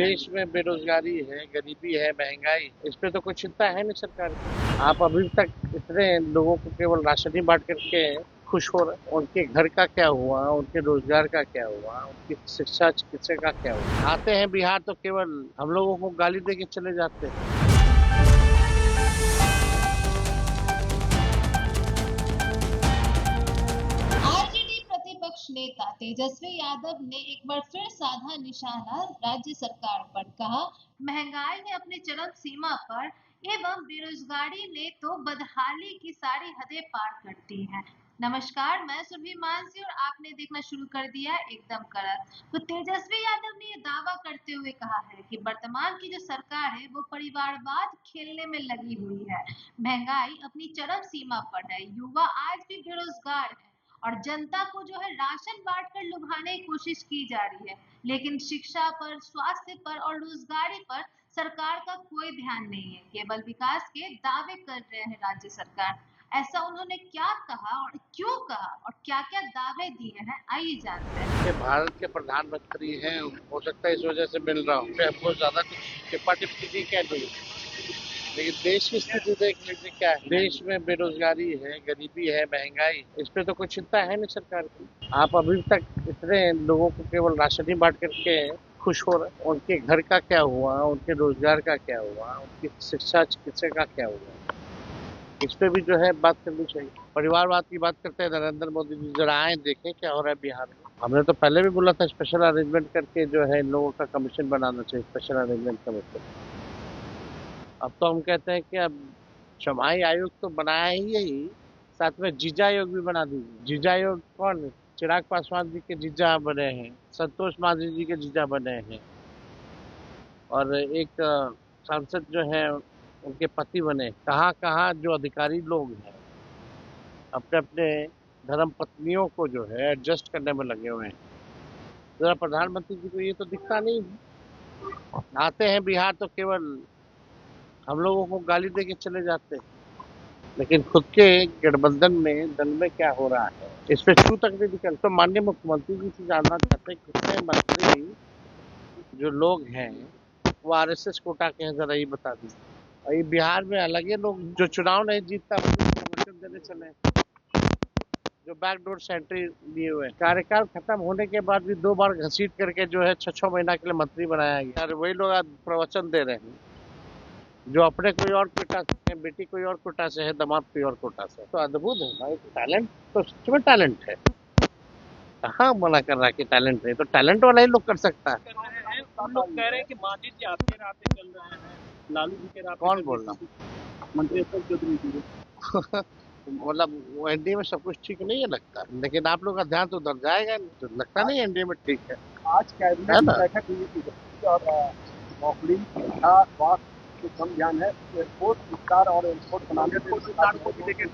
देश में बेरोजगारी है, गरीबी है, महंगाई, इस पे तो कुछ चिंता है नहीं सरकार की। आप अभी तक इतने लोगों को केवल राशन ही बांट करके खुश हो रहे। उनके घर का क्या हुआ, उनके रोजगार का क्या हुआ, उनकी शिक्षा चिकित्सा का क्या हुआ। आते हैं बिहार तो केवल हम लोगों को गाली दे के चले जाते हैं। आरजेडी प्रतिपक्ष नेता तेजस्वी यादव ने एक बार फिर साधा निशाना राज्य सरकार पर। कहा, महंगाई ने अपनी चरम सीमा पर एवं बेरोजगारी ने तो बदहाली की सारी हदें पार कर दी हैं। नमस्कार, मैं सुरभि मानसी और आपने देखना शुरू कर दिया है एकदम कड़क। तो तेजस्वी यादव ने ये दावा करते हुए कहा है कि वर्तमान की जो सरकार है वो परिवारवाद खेलने में लगी हुई है। महंगाई अपनी चरम सीमा पर है, युवा आज भी बेरोजगार है और जनता को जो है राशन बांट कर लुभाने की कोशिश की जा रही है, लेकिन शिक्षा पर, स्वास्थ्य पर और रोजगारी पर सरकार का कोई ध्यान नहीं है। केवल विकास के दावे कर रहे हैं राज्य सरकार। ऐसा उन्होंने क्या कहा और क्यों कहा और क्या-क्या दावे दिए हैं, आइए जानते हैं। ये भारत के प्रधानमंत्री हैं, हो सकता है इस वजह से मिल रहा हूँ। हमको ज्यादा कुछ टिप्पा टिप्पणी क्या नहीं, लेकिन देश की स्थिति देख लीजिए क्या है। देश में बेरोजगारी है, गरीबी है, महंगाई, इस पे तो कुछ चिंता है नहीं सरकार की। आप अभी तक इतने लोगों को केवल राशन ही बांट करके खुश हो रहे। उनके घर का क्या हुआ, उनके रोजगार का क्या हुआ, उनकी शिक्षा चिकित्सा का क्या हुआ, इस पे भी जो है बात करनी चाहिए। परिवारवाद की बात करते हैं नरेंद्र मोदी जी, जरा आए देखें क्या हो रहा है बिहार में। हमने तो पहले भी बोला था स्पेशल अरेंजमेंट करके जो है इन लोगों का कमीशन बनाना चाहिए, स्पेशल अरेंजमेंट कमीशन। अब तो हम कहते हैं कि अब छमाही आयोग तो बनाया ही है ही, साथ में जीजा आयोग भी बना दीजिए। जीजा आयोग कौन है? चिराग पासवान जी के जीजा बने हैं, संतोष मांझी जी के जीजा बने हैं, और एक सांसद जो है उनके पति बने। कहाँ कहाँ जो अधिकारी लोग हैं अपने अपने धर्म पत्नियों को जो है एडजस्ट करने में लगे हुए हैं। जरा प्रधानमंत्री जी को ये तो दिखता नहीं है। आते हैं बिहार तो केवल हम लोगों को गाली दे के चले जाते हैं, लेकिन खुद के गठबंधन में दल में क्या हो रहा है इस पे छू तक नहीं निकल। तो माननीय मुख्यमंत्री जी से जानना चाहते हैं कितने मंत्री जो लोग हैं वो आरएसएस कोटा के हैं, जरा ये बता दीजिए। और ये बिहार में अलग ही लोग जो चुनाव नहीं जीतता वो प्रमोशन देने चले, जो बैकडोर से एंट्री लिए हुए हैं। कार्यकाल खत्म होने के बाद भी 2 बार घसीट करके जो है 6-6 महीना के लिए मंत्री बनाया गया, और वही लोग आज प्रवचन दे रहे हैं जो अपने कोई और कोटा से है, बेटी कोई और कोटा से है, दामाद कोई और कोटा से। तो अद्भुत है भाई, टैलेंट तो सच में टैलेंट है। कहाँ मना कर रहा है कि टैलेंट नहीं, तो टैलेंट वाला ही लोग कर सकता है। हम लोग कह रहे हैं कि मांझी जी आपके रास्ते चल रहे हैं, लालू जी के रास्ते कौन बोल रहा मंत्री अशोक चौधरी जी। मतलब वो एनडीए में सब कुछ ठीक नहीं है लगता, लेकिन आप लोग का ध्यान तो उधर जाएगा नहीं, तो लगता नहीं एनडीए में ठीक है। आज कैबिनेट की बैठक हुई थी और नौकरी, शिक्षा, स्वास्थ्य पे कम ध्यान है। एयरपोर्ट विस्तार और एयरपोर्ट बनाने को भी लेकर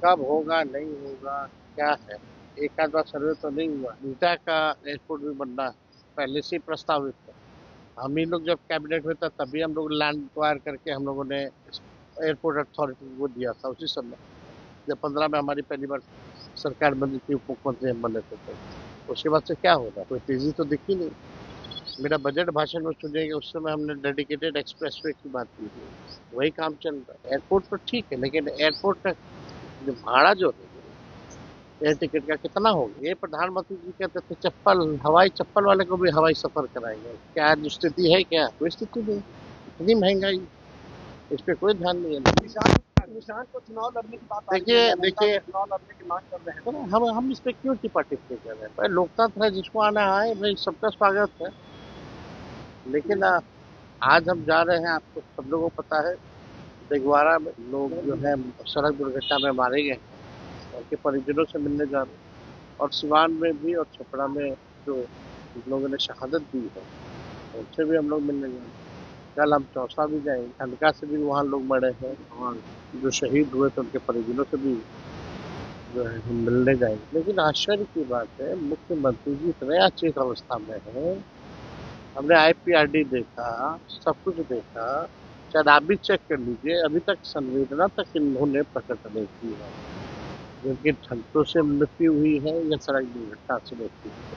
कब होगा, नहीं होगा, क्या है। एक आध बार सर्वे तो नहीं हुआ। ईटा का एयरपोर्ट भी बनना पहले से ही प्रस्तावित है। हम ही लोग जब कैबिनेट में था तभी हम लोग लैंड एक्वायर करके हम लोगों ने एयरपोर्ट अथॉरिटी को दिया था उसी समय, जब 15 में हमारी पहली बार सरकार बनी थी, उप मुख्यमंत्री हम बने थे। तो उसके बाद से क्या होगा, कोई तेजी तो दिखी नहीं। मेरा बजट भाषण में सुनेंगे, उस समय हमने डेडिकेटेड एक्सप्रेसवे की बात की थी, वही काम चल रहा है। एयरपोर्ट तो ठीक है, लेकिन एयरपोर्ट का जो भाड़ा जो है एयर टिकट का कितना होगा। ये प्रधानमंत्री जी कहते थे चप्पल, हवाई चप्पल वाले को भी हवाई सफर कराएंगे। क्या स्थिति है, क्या कोई स्थिति नहीं, इतनी महंगाई, इस पे कोई ध्यान नहीं है। निशान को चुनाव लड़ने की बात देखिए चुनाव लड़ने की मांग कर रहे हैं। तो हम इस पे क्यों टिप्पा टिप्पणी कर रहे हैं। भाई लोकतंत्र है, जिसको आना आए, भाई सबका स्वागत है। लेकिन आज हम जा रहे हैं, आपको सब लोगों को पता है, दिगवारा में लोग जो है सड़क दुर्घटना में मारे गए, उनके परिजनों से मिलने जा रहे हैं। और सिवान में भी और छपरा में जो लोगों ने शहादत दी है उनसे भी हम लोग मिलने जा रहे हैं। कल हम चौसा भी जाएंगे, खंडका से भी वहाँ लोग मरे हैं, और जो शहीद हुए थे उनके परिजनों से भी जो है हम मिलने जाएंगे। लेकिन आश्चर्य की बात है, मुख्यमंत्री जी इतने अचेत अवस्था में है। हमने आईपीआरडी देखा, सब कुछ देखा, शायद आप भी चेक कर लीजिए, अभी तक संवेदना तक इन्होंने प्रकट नहीं की है। जिनकी ठंडों से मृत्यु हुई है या सड़क दुर्घटना से मृत्यु हुई है,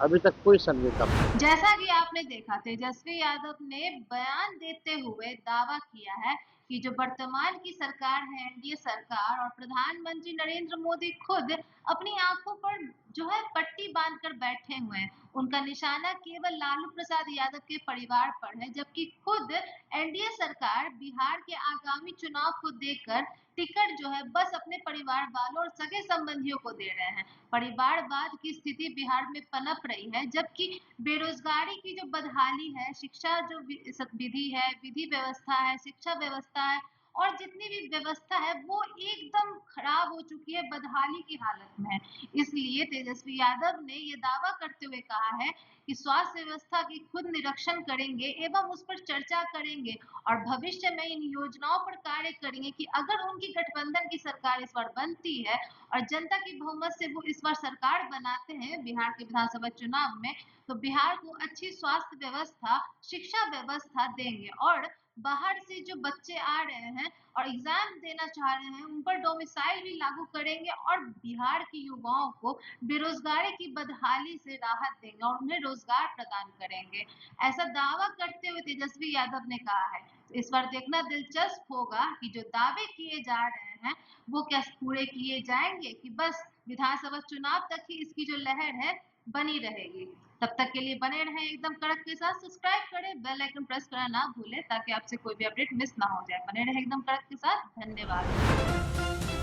अभी तक कोई सर्वे का। जैसा कि आपने देखा, तेजस्वी यादव ने बयान देते हुए दावा किया है कि जो वर्तमान की सरकार है, एनडीए सरकार, और प्रधानमंत्री नरेंद्र मोदी खुद अपनी आंखों पर जो है पट्टी बांधकर बैठे हुए हैं। उनका निशाना केवल लालू प्रसाद यादव के परिवार पर है, जबकि खुद एनडीए सरकार बिहार के आगामी चुनाव को देखकर टिकट जो है बस अपने परिवार वालों और सगे संबंधियों को दे रहे हैं। परिवारवाद की स्थिति बिहार में पनप रही है, जबकि बेरोजगारी की जो बदहाली है, शिक्षा जो विधि है, विधि व्यवस्था है, शिक्षा व्यवस्था है, और जितनी भी व्यवस्था है वो एकदम खराब हो चुकी है, बदहाली की हालत में है। इसलिए तेजस्वी यादव ने ये दावा करते हुए कहा है कि स्वास्थ्य व्यवस्था की खुद निरीक्षण करेंगे एवं उस पर चर्चा करेंगे और भविष्य में इन योजनाओं पर कार्य करेंगे कि अगर उनकी गठबंधन की सरकार इस बार बनती है और जनता की बहुमत से वो इस बार सरकार बनाते हैं बिहार के विधानसभा चुनाव में, तो बिहार को अच्छी स्वास्थ्य व्यवस्था, शिक्षा व्यवस्था देंगे और बाहर से जो बच्चे आ रहे हैं और एग्जाम देना चाह रहे हैं उन पर डोमिसाइल भी लागू करेंगे और बिहार के युवाओं को बेरोजगारी की बदहाली से राहत देंगे और उन्हें रोजगार प्रदान करेंगे। ऐसा दावा करते हुए तेजस्वी यादव ने कहा है। इस बार देखना दिलचस्प होगा कि जो दावे किए जा रहे हैं वो क्या पूरे किए जाएंगे कि बस विधानसभा चुनाव तक ही इसकी जो लहर है बनी रहेगी। तब तक के लिए बने रहें एकदम कड़क के साथ, सब्सक्राइब करें, बेल आइकन प्रेस करना ना भूलें ताकि आपसे कोई भी अपडेट मिस ना हो जाए। बने रहें एकदम कड़क के साथ। धन्यवाद।